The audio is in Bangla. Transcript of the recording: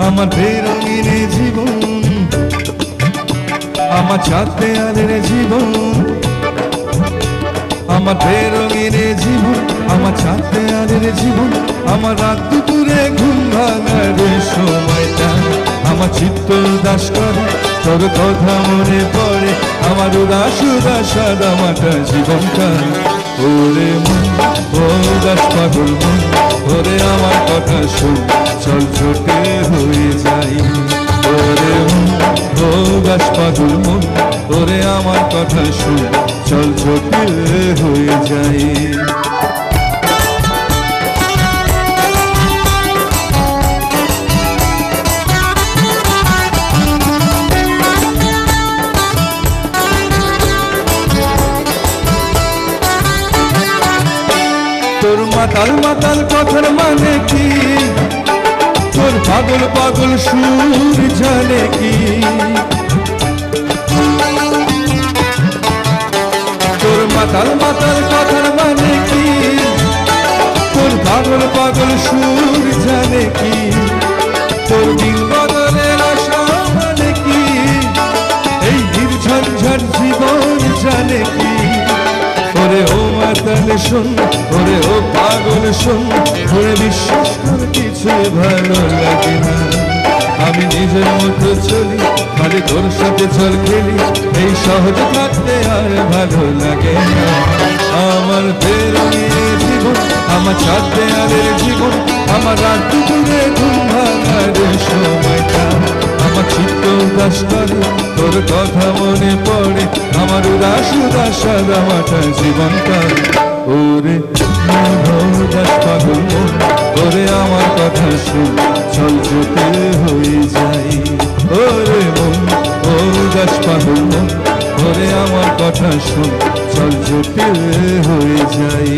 আমার বেরঙিন জীবন, আমার চাঁদ দেয়ালের জীবন, আমার বেরঙিন জীবন, আমার চাঁদ দেয়ালের জীবন, আমার রাত দুপুরে ঘুম ভাঙার সময়টা, আমার চিত্ত উদাস করে তোর কথা মনে পড়ে, আমার উদাস উদাস সাদা মাটা জীবনটা। ওরে মন, ও উদাস পাগল মন, ওরে আমার কথা শুন, চল ছোটে হয়ে যাই। ওরে মন, ও উদাস পাগল মন, ওরে আমার কথা শুন, চল ছোটে হয়ে যাই। তোর মাতাল মাতাল কথার মানে কি, তোর পাগল পাগল সুর জানে কি, তোর মাতাল মাতাল কথার মানে কি, তোর পাগল পাগল সুর জানে কি, তোর দিল বদলের আশা মানে কি, এই নির্ঝঞ্ঝাট জীবন জানে কি। ওরে ও মাতাল শোন, ওরে ও পাগল শোন, ওরে বিশ্বাস কর কিছু ভালো লাগে না, আমি নিজের মতো চলি, খালি তোর সাথে চল খেলি, এই সহজ থাকতে আর ভালো লাগে না। আমার বেরঙিন জীবন, আমার চাঁদ দেয়ালের জীবন, আমার রাত দুপুরে ঘুম ভাঙার সময়টা, আমার চিত্ত উদাস করে তোর কথা মনে পড়ে, আমার উদাস উদাস সাদা মাটা জীবনটা। ওরে উদাস পাগল মন, ওরে আমার কথা শুন, চল ছোটে হয়ে যাই। ওরে মন, ও উদাস পাগল মন, ওরে আমার কথা শুন, চল ছোটে হয়ে যাই।